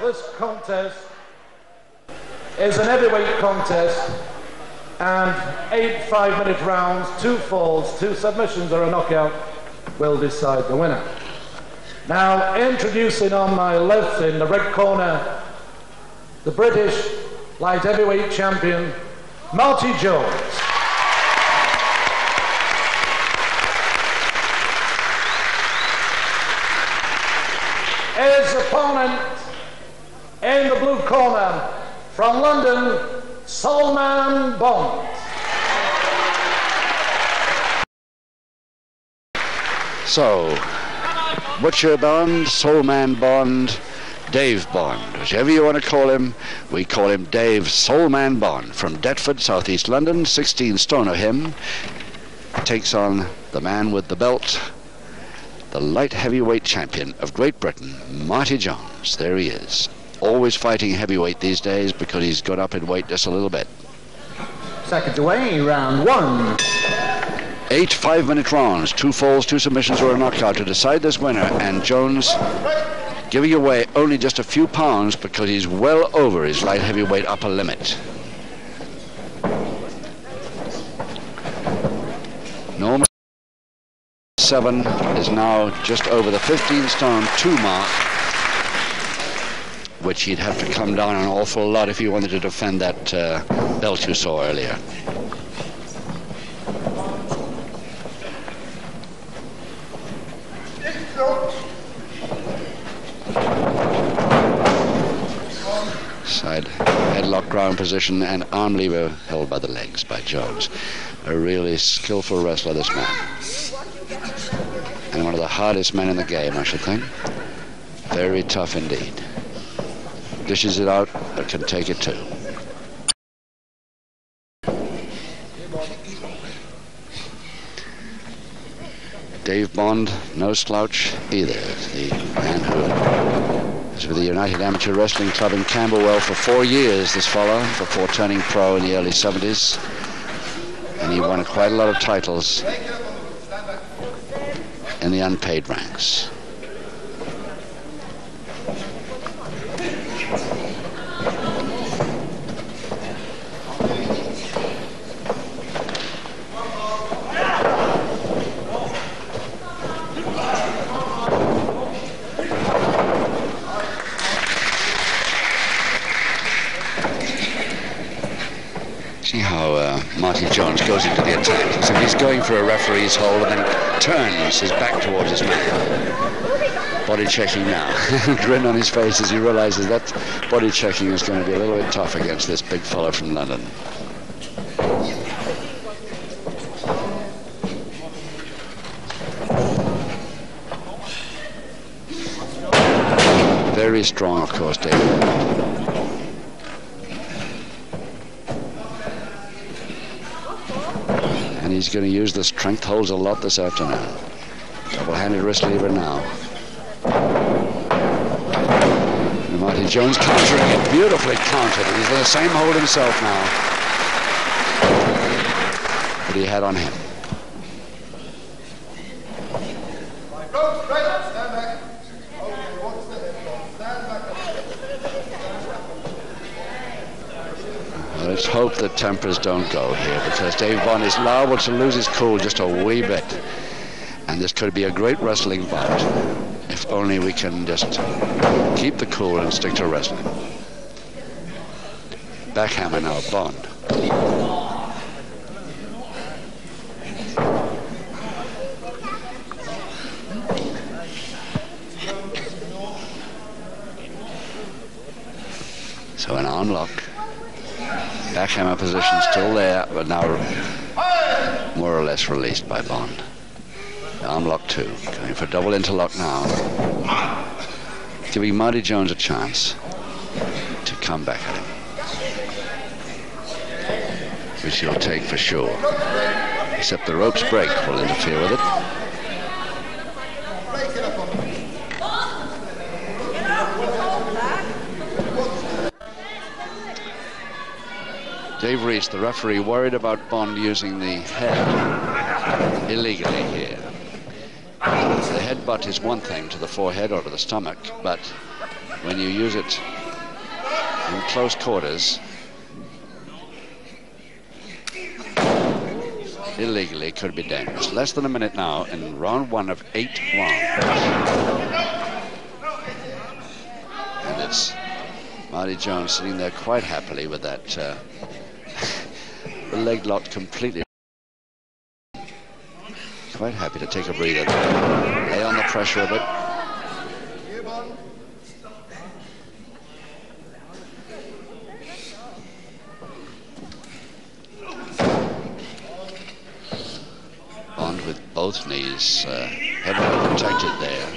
this contest is an heavyweight contest, and 8 5-minute rounds, 2 falls, 2 submissions or a knockout will decide the winner. Now, introducing on my left in the red corner, the British light heavyweight champion, Marty Jones. His opponent in the blue corner, from London, Salman Bond. So, Butcher Bond, Soulman Bond, Dave Bond, whichever you want to call him. We call him Dave Soulman Bond, from Deptford, southeast London, 16 stone of him. Takes on the man with the belt, the light heavyweight champion of Great Britain, Marty Jones. There he is. Always fighting heavyweight these days because he's got up in weight just a little bit. Seconds away, round 1. 8 5-minute rounds, 2 falls, 2 submissions or a knockout to decide this winner, and Jones giving away only just a few pounds because he's well over his light heavyweight upper limit. Norman 7 is now just over the 15 stone 2 mark, which he'd have to come down an awful lot if he wanted to defend that belt you saw earlier. Side headlock ground position and arm lever held by the legs by Jones. A really skillful wrestler, this man. And one of the hardest men in the game, I should think. Very tough indeed. Dishes it out, but can take it too. Dave Bond, no slouch either. The man who was with the United Amateur Wrestling Club in Camberwell for 4 years, this fellow, before turning pro in the early 70s. And he won quite a lot of titles in the unpaid ranks. See how Marty Jones goes into the attack. So he's going for a referee's hold and then turns his back towards his man. Body checking now. Grin on his face as he realizes that body checking is going to be a little bit tough against this big fellow from London. Very strong, of course, David. And he's going to use the strength holds a lot this afternoon. Double-handed wrist lever now. And Marty Jones countering it, beautifully countered. He's got the same hold himself now that he had on him. Let's hope that tempers don't go here, because Dave Bond is liable to lose his cool just a wee bit. And this could be a great wrestling bout if only we can just keep the cool and stick to wrestling. Backhammer now, Bond. So an arm lock. Backhammer position still there, but now more or less released by Bond. Arm lock 2, going for double interlock now. Giving Marty Jones a chance to come back at him, which he'll take for sure. Except the ropes break will interfere with it. Dave Reese, the referee, worried about Bond using the head illegally here. The headbutt is one thing to the forehead or to the stomach, but when you use it in close quarters illegally, it could be dangerous. Less than a minute now in round 1 of 8 rounds. And it's Marty Jones sitting there quite happily with that the leg locked completely. Quite happy to take a breather, lay on the pressure a bit. Bond with both knees heavily protected there.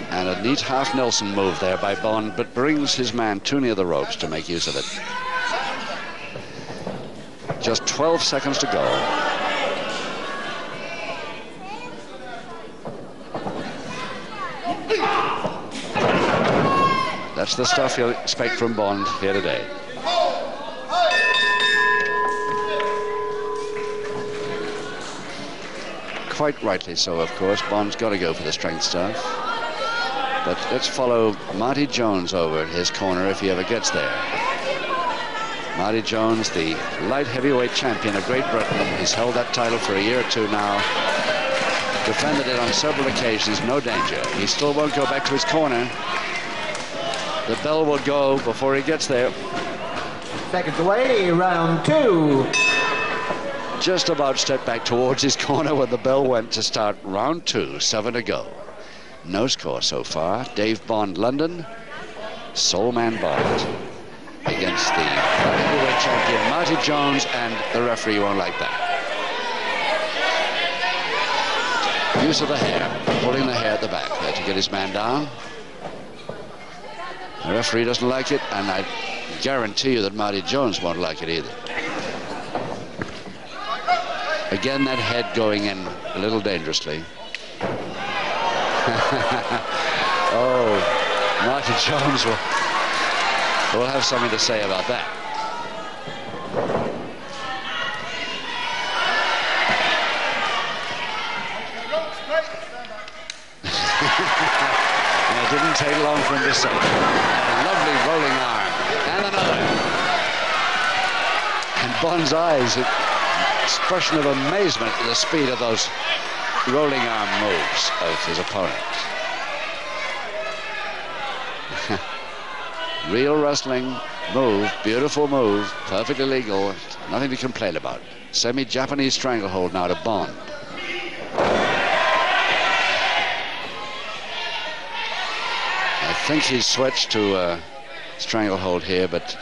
And a neat half Nelson move there by Bond, but brings his man too near the ropes to make use of it. Just 12 seconds to go. That's the stuff you'll expect from Bond here today. Quite rightly so, of course. Bond's got to go for the strength stuff. But let's follow Marty Jones over at his corner if he ever gets there. Marty Jones, the light heavyweight champion of Great Britain. He's held that title for a year or two now. Defended it on several occasions, no danger. He still won't go back to his corner. The bell will go before he gets there. Seconds away, round 2. Just about stepped back towards his corner when the bell went to start round 2, 7 to go. No score so far. Dave Bond, London. Soul Man Bond against the heavyweight champion Marty Jones, and the referee won't like that. Use of the hair, pulling the hair at the back there to get his man down. The referee doesn't like it, and I guarantee you that Marty Jones won't like it either. Again, that head going in a little dangerously. Oh, Marty Jones will have something to say about that. And it didn't take long for him to say. A lovely rolling arm. And another. And Bond's eyes, an expression of amazement at the speed of those rolling arm moves of his opponent. Real wrestling move, beautiful move, perfectly legal, nothing to complain about. Semi-Japanese stranglehold now to Bond. I think he's switched to stranglehold here, but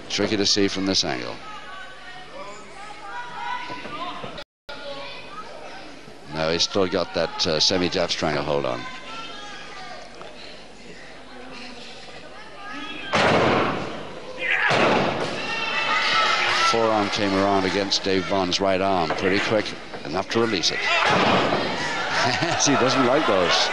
tricky to see from this angle. No, he's still got that semi-Jap stranglehold on. Forearm came around against Dave Bond's right arm pretty quick, enough to release it. He doesn't like those.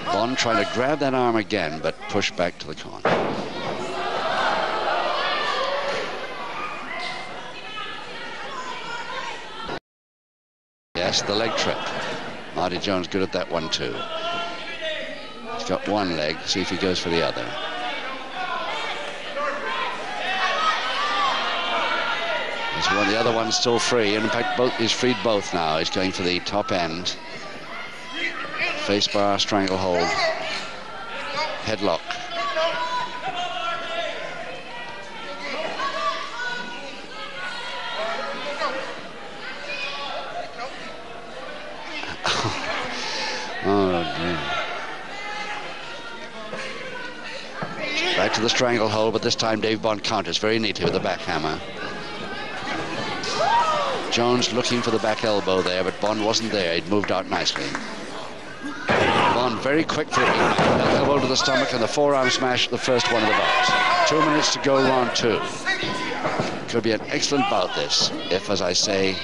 Bond trying to grab that arm again, but push back to the corner. Yes, the leg trip. Marty Jones good at that one too. He's got one leg, see if he goes for the other. The other one's still free, and in fact he's freed both now. He's going for the top end. Face bar, stranglehold, headlock. Oh dear. Back to the stranglehold, but this time Dave Bond counters very neatly with the back hammer. Jones looking for the back elbow there, but Bond wasn't there. He'd moved out nicely. Bond very quick for the elbow to the stomach and the forearm smash, the first one of the bouts. 2 minutes to go, round 2. Could be an excellent bout, this, if, as I say,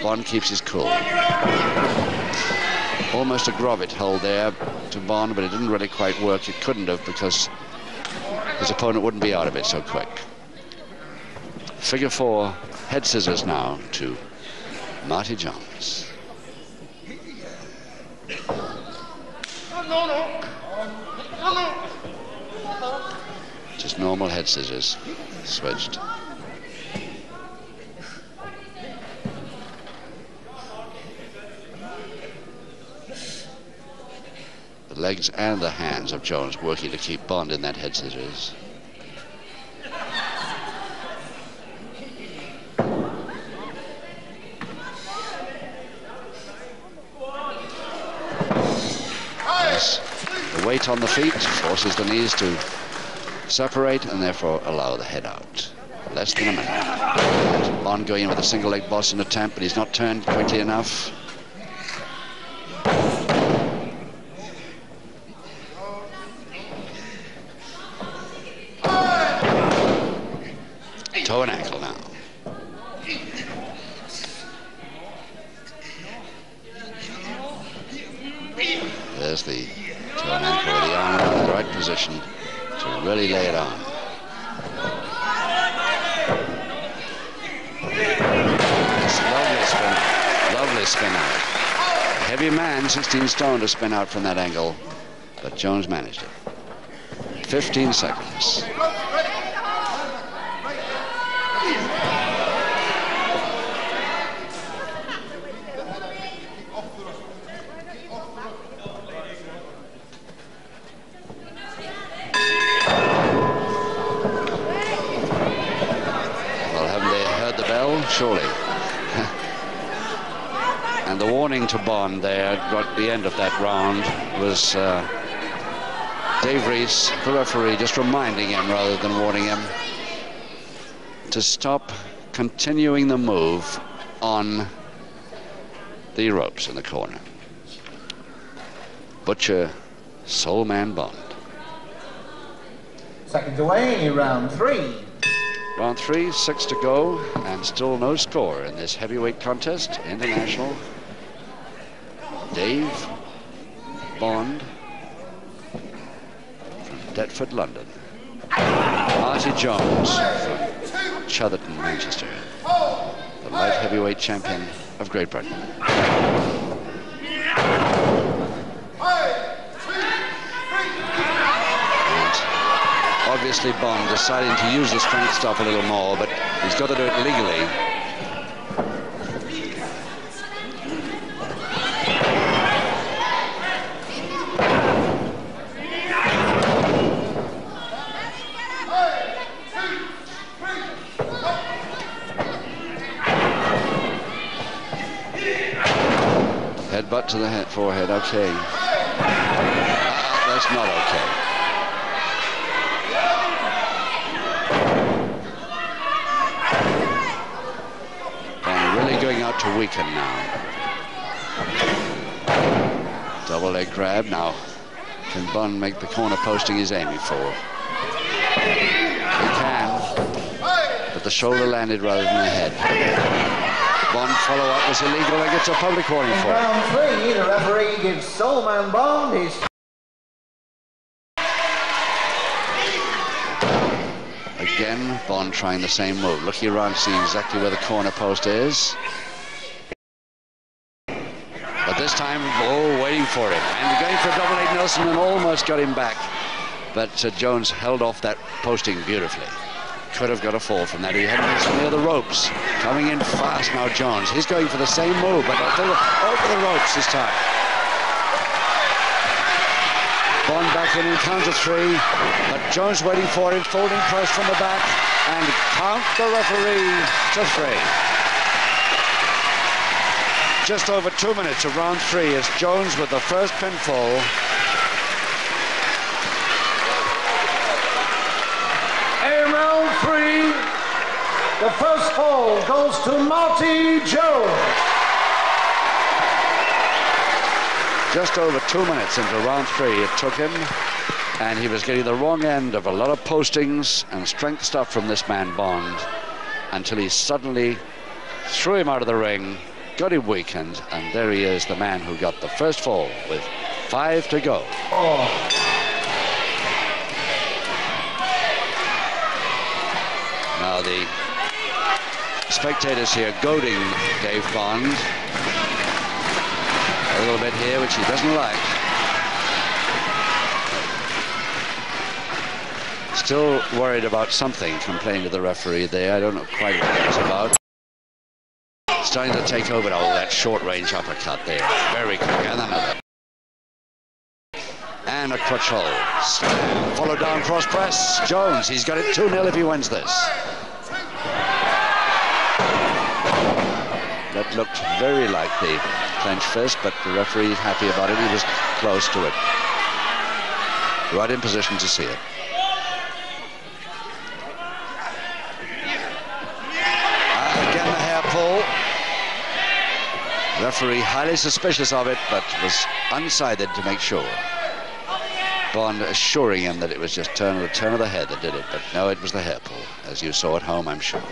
Bond keeps his cool. Almost a Grovit hold there to Bond, but it didn't really quite work. It couldn't have, because his opponent wouldn't be out of it so quick. Figure 4. Head scissors now to Marty Jones. Just normal head scissors, switched. The legs and the hands of Jones working to keep Bond in that head scissors. Yes. The weight on the feet forces the knees to separate and therefore allow the head out. Less than a minute. Bond going in with a single leg Boston attempt, but he's not turned quickly enough. Toe and ankle now. There's the toe and ankle with the arm in the right position to really lay it on. It's lovely spin out. A heavy man, 16 stone, to spin out from that angle, but Jones managed it. 15 seconds. Surely. And the warning to Bond there at the end of that round was Dave Reese, the referee, just reminding him rather than warning him to stop continuing the move on the ropes in the corner. Butcher, Soul Man Bond. Seconds away, round 3. Round 3, 6 to go, and still no score in this heavyweight contest. International. Dave Bond from Deptford, London. Marty Jones from Chotherton, Manchester. The light heavyweight champion of Great Britain. Obviously Bond deciding to use the strength stuff a little more, but he's got to do it legally. Headbutt to the forehead, okay. That's not okay. Going out to weaken now. Double leg grab now. Can Bond make the corner posting he's aiming for? He can, but the shoulder landed rather than the head. Bond follow-up was illegal and gets a public warning for it. Round 3, the referee gives Soul Man Bond his... Again, Bond trying the same move, looking around to see exactly where the corner post is. But this time, waiting for it. And going for a double leg Nelson and almost got him back. But Jones held off that posting beautifully. Could have got a fall from that. He had near the ropes. Coming in fast now, Jones. He's going for the same move, but over the ropes this time. Bond back in counter 3, but Jones waiting for him, folding press from the back, and count the referee to 3. Just over 2 minutes of round 3 as Jones with the first pinfall. In round 3, the first fall goes to Marty Jones. Just over 2 minutes into round 3 it took him, and he was getting the wrong end of a lot of postings and strength stuff from this man Bond until he suddenly threw him out of the ring, got him weakened, and there he is, the man who got the first fall with 5 to go. Now the spectators here goading Dave Bond. A little bit here, which he doesn't like. Still worried about something, complaining to the referee there. I don't know quite what it's about. Starting to take over that short-range uppercut there. Very quick, and another. And a crutch hold. Slam. Follow down cross press. Jones, he's got it 2-0 if he wins this. That looked very like the clenched fist, but the referee's happy about it. He was close to it. Right in position to see it. Again, the hair pull. Referee highly suspicious of it, but was unsided to make sure. Bond assuring him that it was just the turn of the head that did it, but no, it was the hair pull, as you saw at home, I'm sure.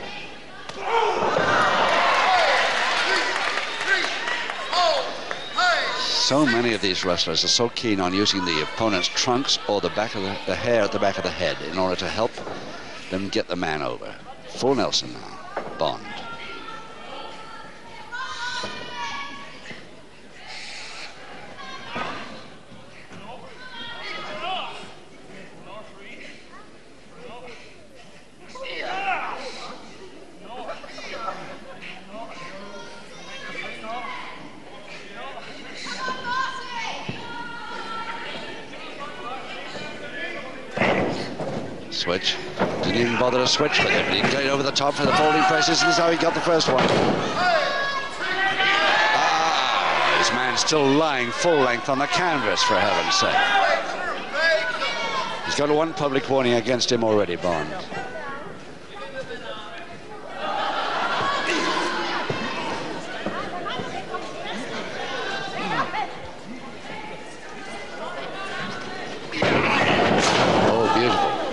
So many of these wrestlers are so keen on using the opponent's trunks or the back of the hair at the back of the head in order to help them get the man over. Full Nelson now, Bond. Switch. Didn't even bother to switch with him. He got over the top for the folding presses. This is how he got the first one. This man's still lying full length on the canvas, for heaven's sake. He's got one public warning against him already, Bond.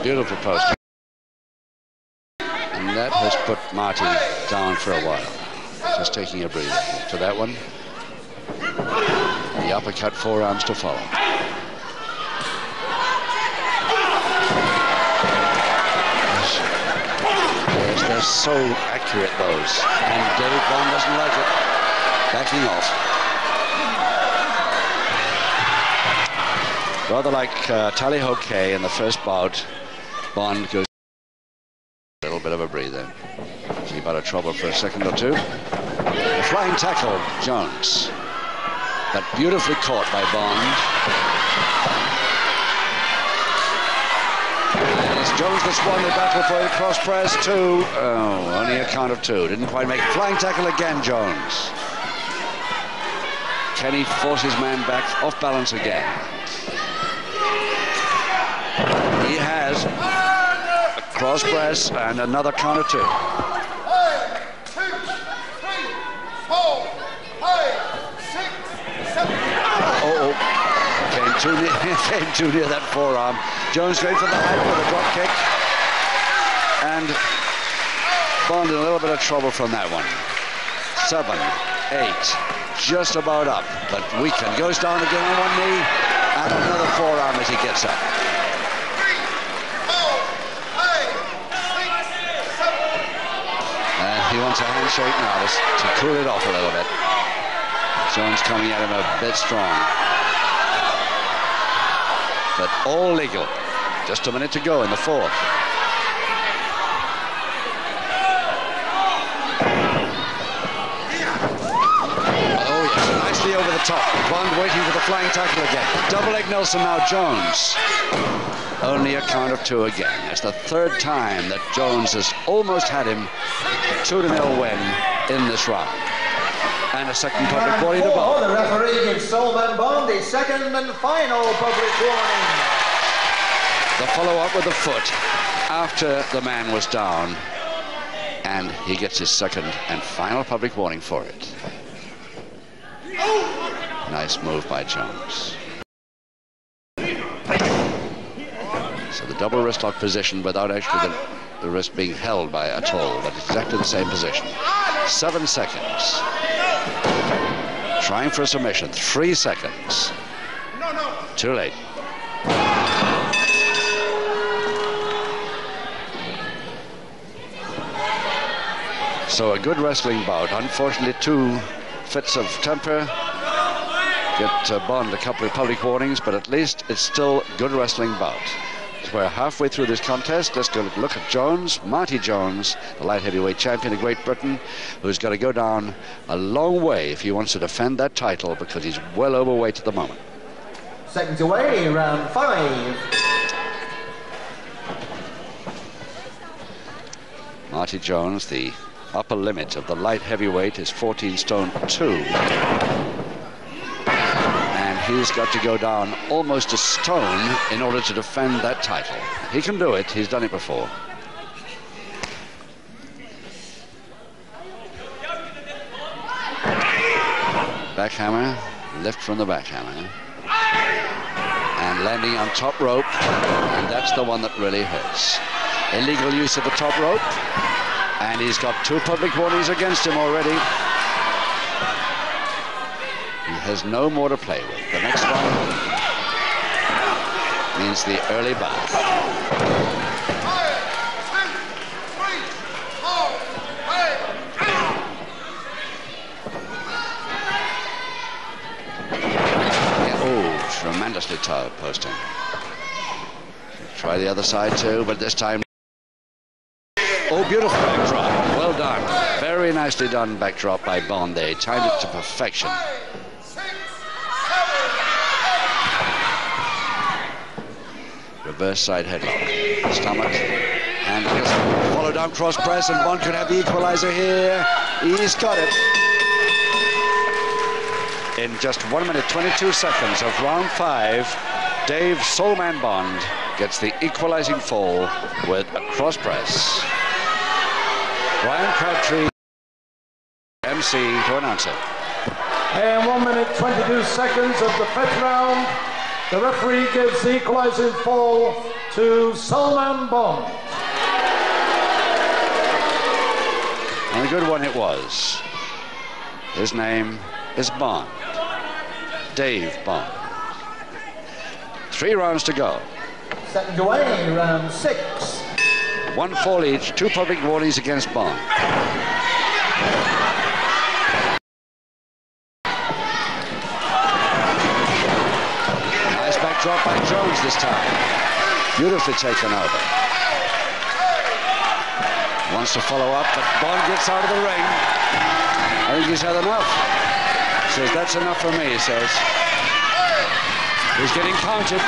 Beautiful post. And that has put Marty down for a while. Just taking a breather. To that one. The uppercut forearms to follow. They're so accurate, those. And Dave Bond doesn't like it. Backing off. Rather like Tally-Ho K in the first bout. Bond goes a little bit of a breather. Keep out of trouble for a second or two. A flying tackle, Jones. But beautifully caught by Bond. And it's Jones that's won the battle for the cross press. 2. Oh, only a count of 2. Didn't quite make it. Flying tackle again, Jones. Can he force his man back off balance again? He has a cross press and another count of 2. 1, 2, 3, 4, 5, 6, 7. Came too near that forearm. Jones going for the height with a drop kick. And Bond in a little bit of trouble from that one. 7, 8, just about up, but weakened. Goes down again on one knee, and another forearm as he gets up. He wants a handshake now to cool it off a little bit. Jones coming at him a bit strong. But all legal. Just a minute to go in the 4th. Oh yes, nicely over the top. Bond waiting for the flying tackle again. Double leg Nelson now, Jones. Only a count of 2 again. It's the 3rd time that Jones has almost had him 2-0 win in this round. And a second public warning to Bond. The referee gives Soulman Bond his second and final public warning. The follow-up with the foot after the man was down. And he gets his second and final public warning for it. Nice move by Jones. So the double wrist lock position without actually the wrist being held by at all, but exactly the same position. 7 seconds. Trying for a submission. 3 seconds. Too late. So a good wrestling bout. Unfortunately, 2 fits of temper get Bond a couple of public warnings, but at least it's still good wrestling bout. So we're halfway through this contest. Let's go look at Jones, Marty Jones, the light heavyweight champion of Great Britain, who's got to go down a long way if he wants to defend that title, because he's well overweight at the moment. Seconds away, round 5. Marty Jones, the upper limit of the light heavyweight is 14 stone 2. And he's got to go down almost a stone in order to defend that title. He can do it. He's done it before. Backhammer, lift from the backhammer. And landing on top rope. And that's the one that really hurts. Illegal use of the top rope. And he's got 2 public warnings against him already. He has no more to play with. The next one means the early bath. 1, 2, 3, 4, 5. Tremendously tired posting. Try the other side too, but this time. Oh, beautiful backdrop. Well done. Very nicely done backdrop by Bond there. He timed it to perfection. 5, 6, 7. Reverse side headlock. Stomach. And follow down cross press, and Bond could have the equalizer here. He's got it. In just 1 minute, 22 seconds of round 5, Dave Soulman Bond gets the equalizing fall with a cross press. Brian Crabtree, MC, to announce it. In 1 minute, 22 seconds of the 5th round, the referee gives the equalizing fall to Soulman Bond. And a good one it was. His name is Bond. Dave Bond. 3 rounds to go. Seconds away, round 6. 1 fall each, 2 public warnings against Bond. Nice backdrop by Jones this time. Beautifully taken over. Wants to follow up, but Bond gets out of the ring. I think he's had enough. Says, that's enough for me, he says. He's getting counted.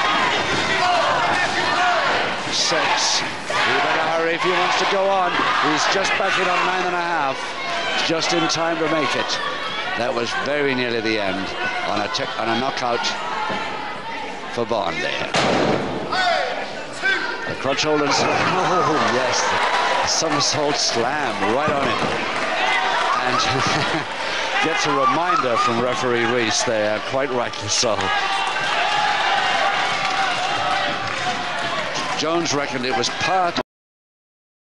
6. He better hurry if he wants to go on. He's just back in on 9.5. Just in time to make it. That was very nearly the end on a knockout for Bond there. The crutch holders. Oh, yes. The somersault slam right on it. And gets a reminder from referee Reese there, quite rightly so. Jones reckoned it was part of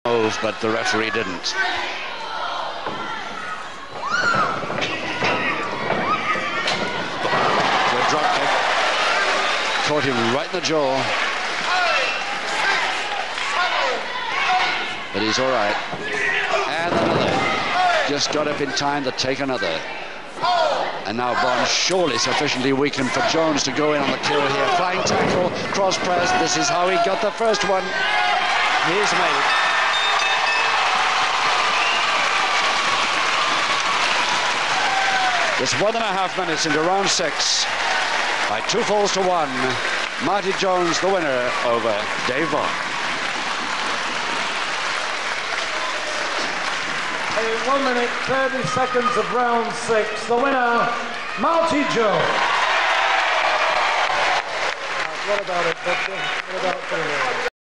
the move, but the referee didn't. The drop kick caught him right in the jaw. But he's all right. And another. Just got up in time to take another. And now Bond surely sufficiently weakened for Jones to go in on the kill here. Flying tackle, cross press. This is how he got the first one. He's made it. It's 1.5 minutes into round 6. By 2 falls to 1. Marty Jones, the winner over Dave Bond. In 1 minute, 30 seconds of round 6, the winner, Marty Jones. What about it? What about